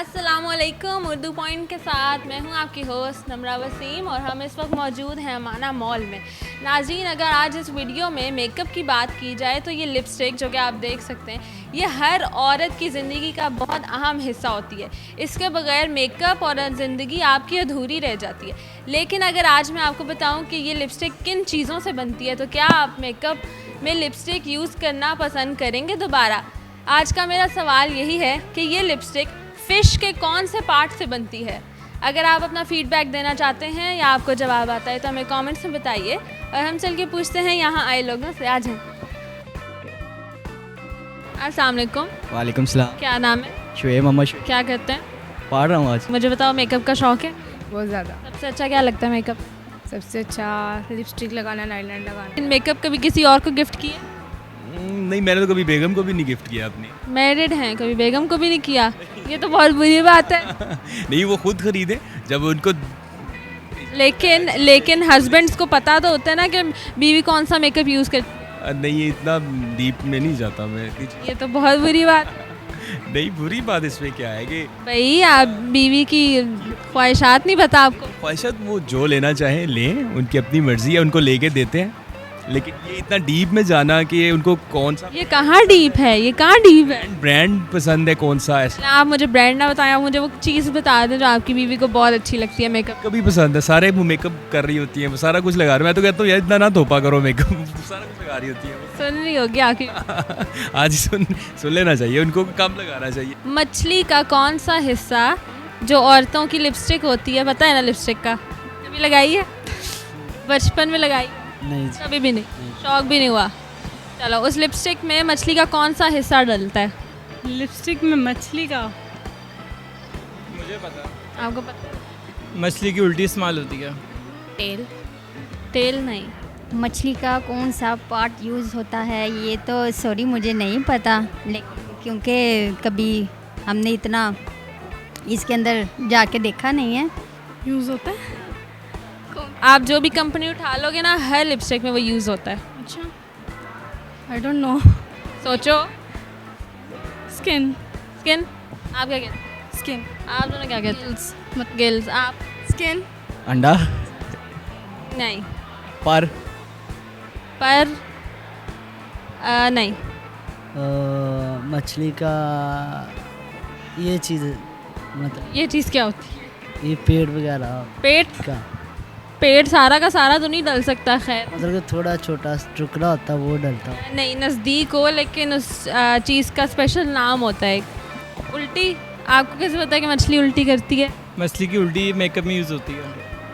अस्सलामुअलैकुम। उर्दू पॉइंट के साथ मैं हूं आपकी होस्ट नम्रा वसीम और हम इस वक्त मौजूद हैं अमाना मॉल में। नाज़रीन, अगर आज इस वीडियो में मेकअप की बात की जाए तो ये लिपस्टिक जो कि आप देख सकते हैं, ये हर औरत की ज़िंदगी का बहुत अहम हिस्सा होती है। इसके बगैर मेकअप और ज़िंदगी आपकी अधूरी रह जाती है। लेकिन अगर आज मैं आपको बताऊं कि ये लिपस्टिक किन चीज़ों से बनती है तो क्या आप मेकअप में लिपस्टिक यूज़ करना पसंद करेंगे दोबारा? आज का मेरा सवाल यही है कि ये लिपस्टिक फ़िश के कौन से पार्ट से बनती है। अगर आप अपना फीडबैक देना चाहते हैं या आपको जवाब आता है तो हमें कमेंट्स में बताइए और हम चल के पूछते हैं यहाँ आए लोगों से। आज हैं। अस्सलाम वालेकुम। वालेकुम सलाम। क्या नाम है? शुएब मोहम्मद शुएब। क्या करते हैं? पढ़ रहा हूँ आज। मुझे बताओ, मेकअप का शौक़ है? बहुत ज़्यादा। सबसे अच्छा क्या लगता है मेकअप? सबसे अच्छा लिपस्टिक लगाना, लाइनर लगाना। मेकअप कभी किसी और को गिफ्ट किया? नहीं, मैंने तो कभी बेगम को भी नहीं गिफ्ट किया अपनी। मैरिड हैं, कभी बेगम को भी नहीं किया? ये तो बहुत बुरी बात है। नहीं, वो खुद खरीदे जब उनको। लेकिन हस्बैंड्स को पता तो होता है ना कि बीवी कौन सा मेकअप यूज़ करती है। नहीं, ये इतना डीप में नहीं जाता मैं। ये तो बहुत बुरी बात। नहीं, बुरी बात इसमें क्या है कि भाई, आप बीवी की ख्वाहिशात नहीं पता आपको? ख्वाहिशात वो जो लेना चाहें लें, उनकी अपनी मर्जी है, उनको लेके देते हैं। लेकिन ये इतना डीप में जाना कि उनको कौन सा ये कहाँ डीप है, ये कहाँ डीप है? ब्रांड पसंद है, कौन सा ऐसा आप मुझे ब्रांड ना बताएं, आप मुझे वो चीज़ बता दें जो आपकी बीवी को बहुत अच्छी लगती है मेकअप। कभी पसंद है। सारे वो मेकअप कर रही होती हैं, वो सारा कुछ लगा रहे। मैं तो कहता हूँ यार इतना ना धोपा करो मेकअप। सारा कुछ लगा रही होती है वो। सुन रही होगी आखिर। आज सुन लेना चाहिए, उनको कम लगाना चाहिए। मछली का कौन सा हिस्सा जो औरतों की लिपस्टिक होती है, पता है ना लिपस्टिक का? कभी लगाई है? बचपन में लगाई? नहीं। कभी भी नहीं? शौक भी नहीं हुआ? चलो, उस लिपस्टिक में मछली का कौन सा हिस्सा डलता है? लिपस्टिक में मछली का? मुझे पता। आपको पता है? मछली की उल्टी इस्तेमाल होती है। तेल। तेल नहीं। मछली का कौन सा पार्ट यूज़ होता है ये तो सॉरी मुझे नहीं पता, लेकिन क्योंकि कभी हमने इतना इसके अंदर जाके देखा नहीं है। यूज़ होता है? आप जो भी कंपनी उठा लोगे ना, हर लिपस्टिक में वो यूज़ होता है। अच्छा, आई डोंट नो। सोचो। स्किन। स्किन? आप क्या कहते हैं? स्किन। आप दोनों क्या कहते हैं? गिल्स। आप? स्किन। अंडा। नहीं। पर। नहीं। मछली का ये चीज़ मतलब ये चीज़ क्या होती है? ये पेड़ वगैरह पेट का पेट सारा का सारा तो नहीं डल सकता। खैर, मतलब कि थोड़ा छोटा टुकड़ा होता है वो डलता है। नहीं, नज़दीक हो, लेकिन उस चीज़ का स्पेशल नाम होता है एक। उल्टी? आपको कैसे पता है कि मछली उल्टी करती है? मछली की उल्टी मेकअप में यूज़ होती है।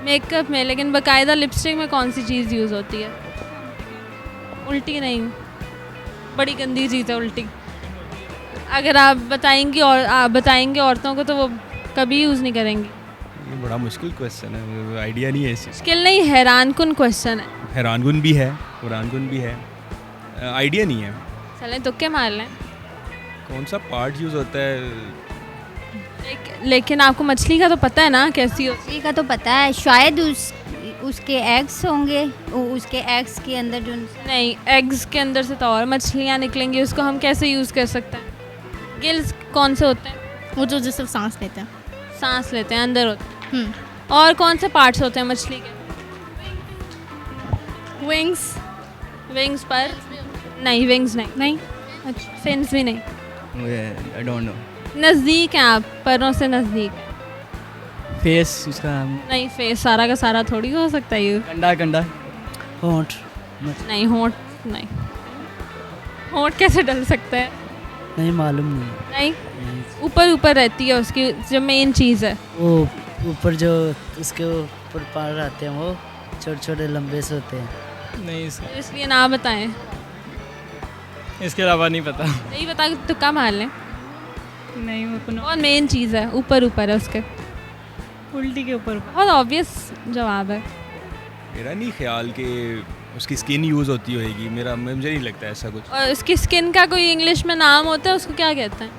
मेकअप में, लेकिन बाकायदा लिपस्टिक में कौन सी चीज़ यूज़ होती है? उल्टी नहीं, बड़ी गंदी चीज़ है उल्टी। अगर आप बताएंगे औरतों को तो वो कभी यूज़ नहीं करेंगी। ये बड़ा मुश्किल क्वेश्चन है, आइडिया नहीं है इसी। मुश्किल नहीं, हैरानकुन क्वेश्चन है। हैरानकुन भी है, कुरानकुन भी है, आइडिया नहीं है। चलें तुक्के मार लें। कौन सा पार्ट यूज़ होता है? लेकिन आपको मछली का तो पता है ना कैसी हो? मछली का तो पता है, शायद उसके एग्स होंगे, उसके एग्स के अंदर जो नहीं, एग्स के अंदर से तो और मछलियाँ निकलेंगी, उसको हम कैसे यूज़ कर सकते हैं? गिल्स कौन से होते हैं? वो जो जिससे सांस लेते हैं। सांस लेते हैं, अंदर होते हैं। और कौन से पार्ट्स होते हैं मछली के? विंग्स। विंग्स पर? नहीं, विंग्स नहीं। नहीं। अच्छा, फिन्स भी नहीं। I don't know. नज़दीक हैं आप, पैरों से नज़दीक। फेस उसका नहीं, फेस सारा का सारा थोड़ी हो सकता है ये। कंडा कंडा। होंठ। नहीं, होंठ नहीं। होंठ कैसे डल सकता है? नहीं मालूम नहीं। नहीं, ऊपर ऊपर रहती है उसकी जो मेन चीज़ है। वो ऊपर जो उसके ऊपर पार आते हैं वो छोटे छोटे लंबे से होते हैं। नहीं, इसलिए ना बताएं। इसके अलावा नहीं पता। नहीं बता, तुक्का मार लें। नहीं, वो को बहुत मेन चीज़ है, ऊपर ऊपर है उसके। उल्टी के ऊपर। बहुत ऑब्वियस जवाब है। मेरा नहीं ख्याल कि उसकी स्किन यूज़ होती होएगी। मुझे नहीं लगता ऐसा कुछ। और उसकी स्किन का कोई इंग्लिश में नाम होता है, उसको क्या कहते हैं?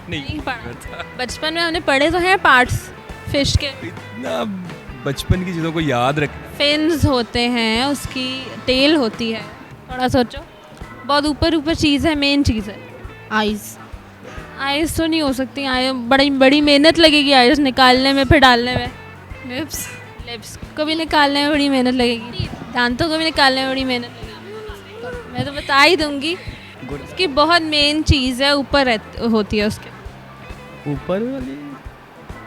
नहीं पढ़ा। बचपन में हमने पढ़े तो हैं पार्ट्स फिश के। इतना बचपन की चीज़ों को याद रख। फिन्स होते हैं, उसकी टेल होती है। थोड़ा सोचो, बहुत ऊपर ऊपर चीज़ है, मेन चीज़ है। आइज़। आइस तो नहीं हो सकती, आई बड़ी बड़ी मेहनत लगेगी आइस निकालने में फिर डालने में। लिप्स। लिप्स को भी निकालने में बड़ी मेहनत लगेगी, दांतों को भी निकालने में बड़ी मेहनत लगेगी। मैं तो बता ही दूंगी, उसकी बहुत मेन चीज़ है, ऊपर होती है उसके। ऊपर वाली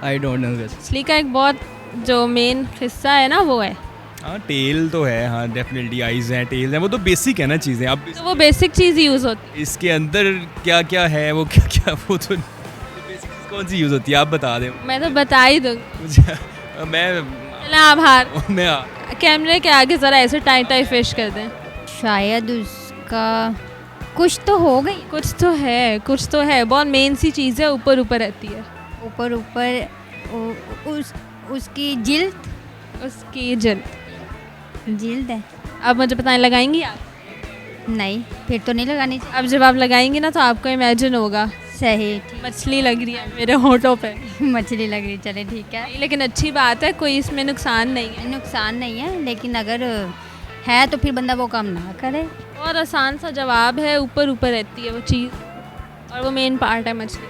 आई डोंट नो गाइस। मछली का एक बहुत जो मेन हिस्सा है ना वो है, हाँ टेल तो है, हाँ डेफिनेटली आइज हैं, टेल हैं, वो तो बेसिक है ना चीज़ें। अब तो वो बेसिक चीज़ यूज़ होती है। इसके अंदर क्या क्या है, वो क्या क्या, वो तो बेसिक चीज़ कौन सी यूज़ होती है आप बता दें मैं तो बता ही दूंगी। मुझे। मैं चला आभार, मैं कैमरे के आगे ज़रा ऐसे टाइट टाइट फिश कर दें। शायद उसका कुछ तो हो गई, कुछ तो है, कुछ तो है, बहुत मेन सी चीज़ है, ऊपर ऊपर रहती है। ऊपर ऊपर उसकी जिल्द उसकी जल्द जिल्द है। अब मुझे बताएं, लगाएंगी आप? नहीं, फिर तो नहीं लगानी चाहिए। अब जब आप लगाएंगी ना तो आपको इमेजिन होगा सही, ठीक। मछली लग रही है मेरे होठों पे। मछली लग रही, चले ठीक है। लेकिन अच्छी बात है, कोई इसमें नुकसान नहीं है। नुकसान नहीं है, लेकिन अगर है तो फिर बंदा वो काम ना करे। और आसान सा जवाब है, ऊपर ऊपर रहती है वो चीज़, और वो मेन पार्ट है मछली।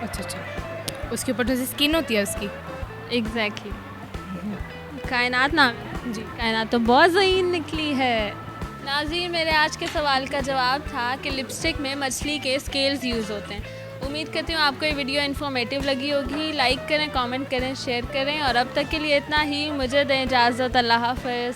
अच्छा अच्छा, उसके ऊपर जैसे स्किन होती है उसकी। एग्जैक्टली। कायनात नाम है जी, कायनात तो बहुत ज़हीन निकली है। नाज़रीन, मेरे आज के सवाल का जवाब था कि लिपस्टिक में मछली के स्केल्स यूज़ होते हैं। उम्मीद करती हूँ आपको ये वीडियो इन्फॉर्मेटिव लगी होगी। लाइक करें, कमेंट करें, शेयर करें, और अब तक के लिए इतना ही। मुझे दें इजाज़त। अल्लाह हाफ़िज़।